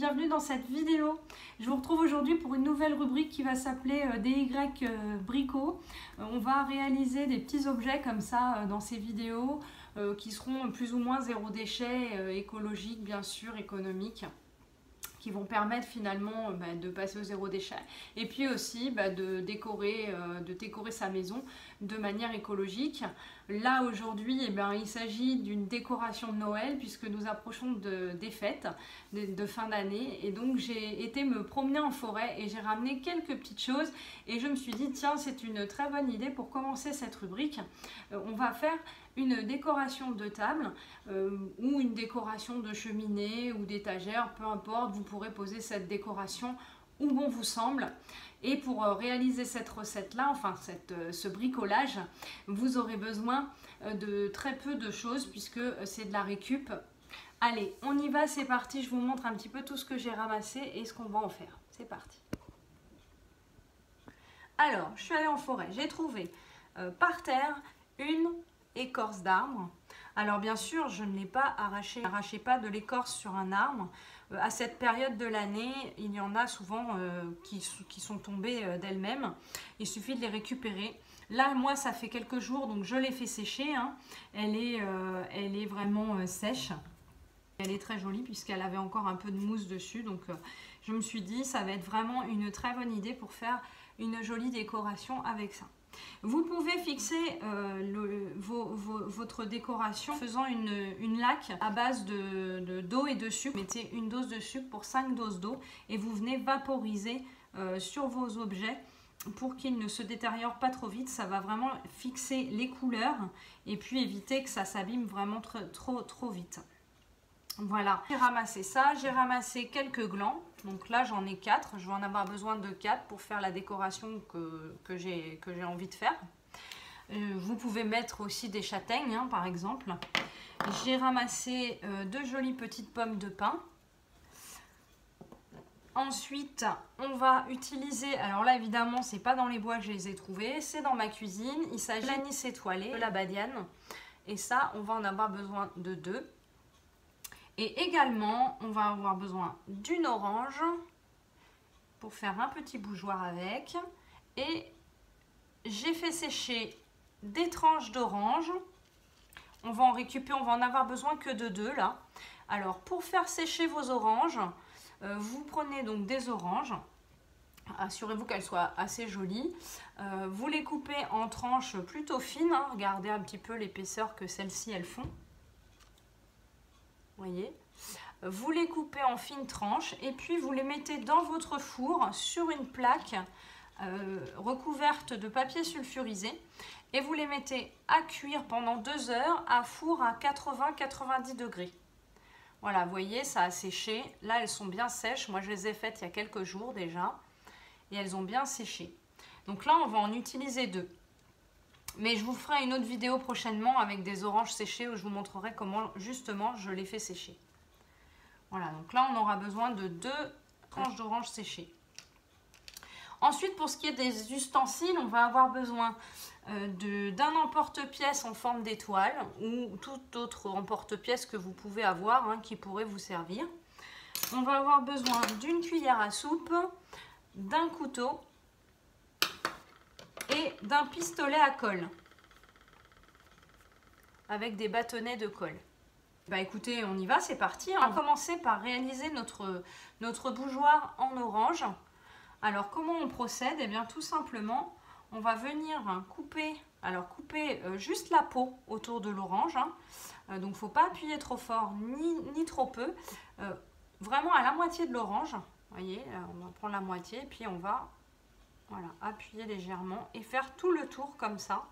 bienvenue dans cette vidéo. Je vous retrouve aujourd'hui pour une nouvelle rubrique qui va s'appeler DY Brico. On va réaliser des petits objets comme ça dans ces vidéos qui seront plus ou moins zéro déchet, écologiques bien sûr, économiques, qui vont permettre finalement de passer au zéro déchet et puis aussi de décorer sa maison de manière écologique. Là aujourd'hui il s'agit d'une décoration de Noël puisque nous approchons des fêtes de fin d'année, et donc j'ai été me promener en forêt et j'ai ramené quelques petites choses et je me suis dit tiens, c'est une très bonne idée pour commencer cette rubrique. On va faire une décoration de table ou une décoration de cheminée ou d'étagère, peu importe, vous pourrez poser cette décoration où bon vous semble. Et pour réaliser cette recette-là, enfin ce bricolage, vous aurez besoin de très peu de choses puisque c'est de la récup. Allez, on y va, c'est parti, je vous montre un petit peu tout ce que j'ai ramassé et ce qu'on va en faire. C'est parti. Alors, je suis allée en forêt, j'ai trouvé par terre une écorce d'arbre. Alors bien sûr, je ne l'ai pas arraché. N'arrachez pas de l'écorce sur un arbre. À cette période de l'année, il y en a souvent qui sont tombées d'elles-mêmes. Il suffit de les récupérer. Là, moi, ça fait quelques jours, donc je l'ai fait sécher. Hein. Elle est vraiment sèche. Elle est très jolie puisqu'elle avait encore un peu de mousse dessus. Donc je me suis dit, ça va être vraiment une très bonne idée pour faire une jolie décoration avec ça. Vous pouvez fixer votre décoration en faisant une laque à base d'eau et de sucre. Mettez une dose de sucre pour 5 doses d'eau et vous venez vaporiser sur vos objets pour qu'ils ne se détériorent pas trop vite. Ça va vraiment fixer les couleurs et puis éviter que ça s'abîme vraiment trop vite. Voilà, j'ai ramassé ça, j'ai ramassé quelques glands. Donc là j'en ai 4, je vais en avoir besoin de 4 pour faire la décoration que j'ai envie de faire. Vous pouvez mettre aussi des châtaignes hein, par exemple. J'ai ramassé 2 jolies petites pommes de pin. Ensuite on va utiliser, alors là évidemment c'est pas dans les bois que je les ai trouvés, c'est dans ma cuisine. Il s'agit de l'anis étoilé, de la badiane. Et ça on va en avoir besoin de 2. Et également, on va avoir besoin d'une orange pour faire un petit bougeoir avec. Et j'ai fait sécher des tranches d'orange. On va en récupérer, on va en avoir besoin que de 2 là. Alors, pour faire sécher vos oranges, vous prenez donc des oranges. Assurez-vous qu'elles soient assez jolies. Vous les coupez en tranches plutôt fines. Hein. Regardez un petit peu l'épaisseur que celles-ci elles font. Voyez, vous les coupez en fines tranches et puis vous les mettez dans votre four sur une plaque recouverte de papier sulfurisé et vous les mettez à cuire pendant 2 heures à four à 80-90 degrés. Voilà, vous voyez, ça a séché. Là, elles sont bien sèches. Moi, je les ai faites il y a quelques jours déjà et elles ont bien séché. Donc là, on va en utiliser 2. Mais je vous ferai une autre vidéo prochainement avec des oranges séchées où je vous montrerai comment justement je les fais sécher. Voilà, donc là on aura besoin de 2 tranches d'oranges séchées. Ensuite, pour ce qui est des ustensiles, on va avoir besoin d'un emporte-pièce en forme d'étoile ou tout autre emporte-pièce que vous pouvez avoir hein, qui pourrait vous servir. On va avoir besoin d'une cuillère à soupe, d'un couteau et d'un pistolet à colle avec des bâtonnets de colle. Bah écoutez, on y va, c'est parti. On va commencer par réaliser notre bougeoir en orange. Alors comment on procède? Eh bien tout simplement, on va venir couper, juste la peau autour de l'orange. Hein. Donc il ne faut pas appuyer trop fort ni trop peu. Vraiment à la moitié de l'orange. Vous voyez, on va prendre la moitié et puis on va voilà, appuyer légèrement et faire tout le tour comme ça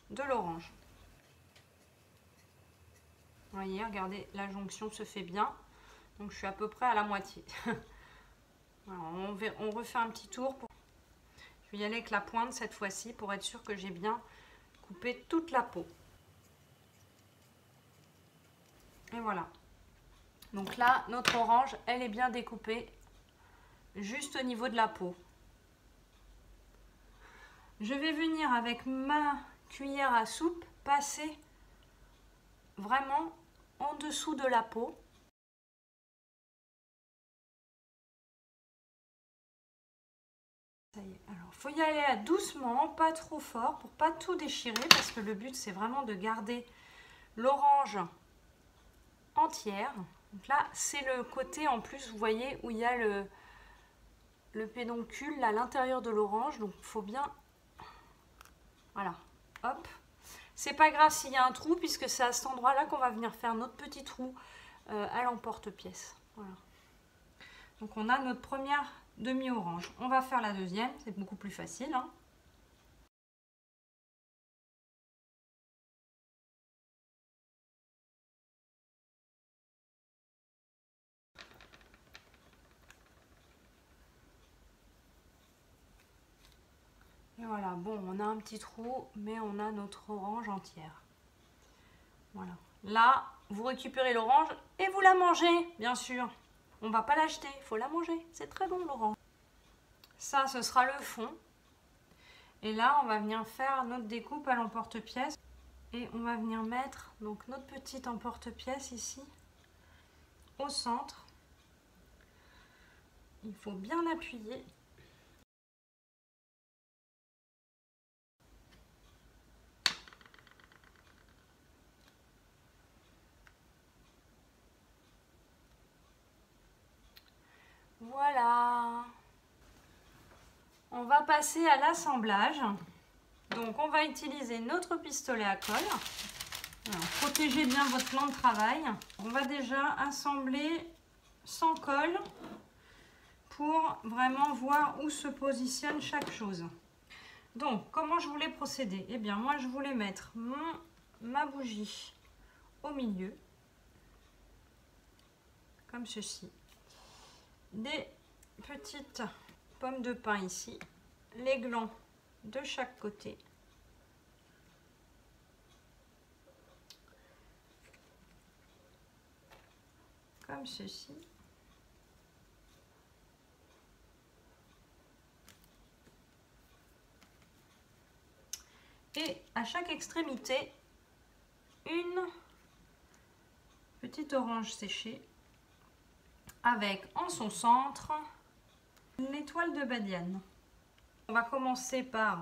de l'orange. Vous voyez, regardez, la jonction se fait bien. Donc je suis à peu près à la moitié. Voilà, on refait un petit tour. Je vais y aller avec la pointe cette fois-ci pour être sûr que j'ai bien coupé toute la peau. Et voilà. Donc là, notre orange, elle est bien découpée juste au niveau de la peau. Je vais venir avec ma cuillère à soupe passer vraiment en dessous de la peau Ça y est. Alors, il faut y aller doucement, pas trop fort pour pas tout déchirer parce que le but c'est vraiment de garder l'orange entière. Donc là, c'est le côté en plus, vous voyez, où il y a le pédoncule à l'intérieur de l'orange. Donc, il faut bien... Voilà, hop. C'est pas grave s'il y a un trou puisque c'est à cet endroit-là qu'on va venir faire notre petit trou à l'emporte-pièce. Voilà. Donc, on a notre première demi-orange. On va faire la deuxième, c'est beaucoup plus facile, hein. Et voilà, bon, on a un petit trou, mais on a notre orange entière. Voilà. Là, vous récupérez l'orange et vous la mangez, bien sûr. On ne va pas l'acheter, il faut la manger. C'est très bon, l'orange. Ça, ce sera le fond. Et là, on va venir faire notre découpe à l'emporte-pièce. Et on va venir mettre donc notre petite emporte-pièce ici, au centre. Il faut bien appuyer. Voilà. On va passer à l'assemblage. Donc on va utiliser notre pistolet à colle. Alors, protégez bien votre plan de travail. On va déjà assembler sans colle pour vraiment voir où se positionne chaque chose. Donc comment je voulais procéder? Eh bien moi je voulais mettre ma bougie au milieu, comme ceci. Des petites pommes de pin ici, les glands de chaque côté. Comme ceci. Et à chaque extrémité, une petite orange séchée avec en son centre l'étoile de Badiane. On va commencer par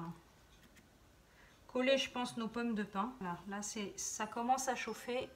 coller, je pense, nos pommes de pin. Voilà, là, ça commence à chauffer.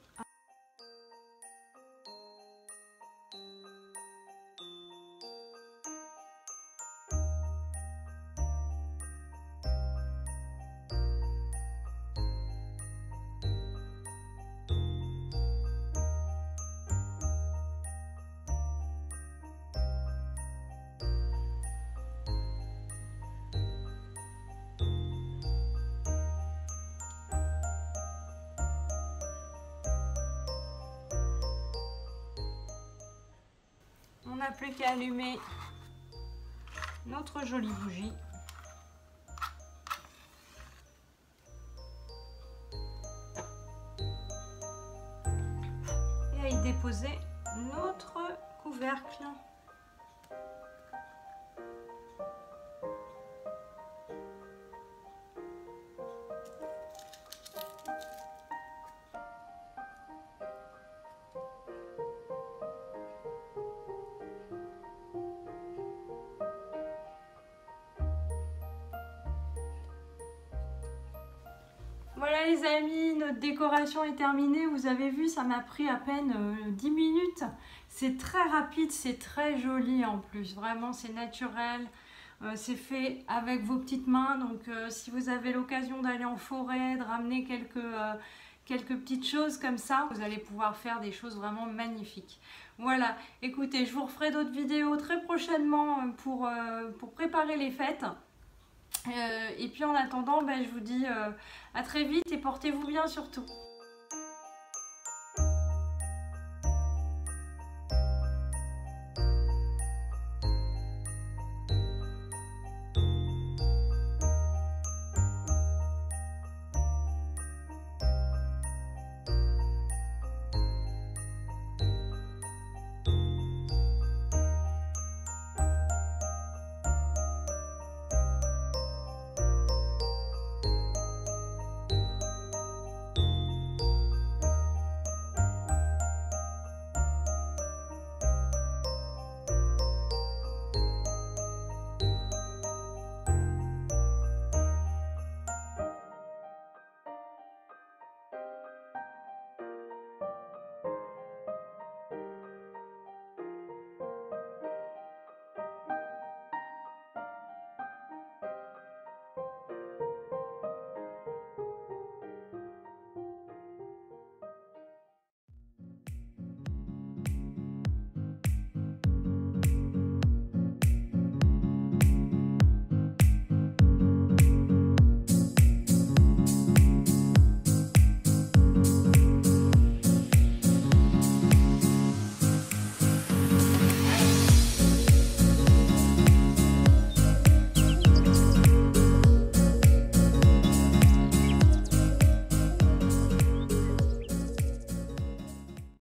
On n'a plus qu'à allumer notre jolie bougie. Et à y déposer notre couvercle. Voilà les amis, notre décoration est terminée. Vous avez vu, ça m'a pris à peine 10 minutes. C'est très rapide, c'est très joli en plus. Vraiment, c'est naturel. C'est fait avec vos petites mains. Donc, si vous avez l'occasion d'aller en forêt, de ramener quelques petites choses comme ça, vous allez pouvoir faire des choses vraiment magnifiques. Voilà, écoutez, je vous referai d'autres vidéos très prochainement pour préparer les fêtes. Et puis en attendant, je vous dis à très vite et portez-vous bien surtout.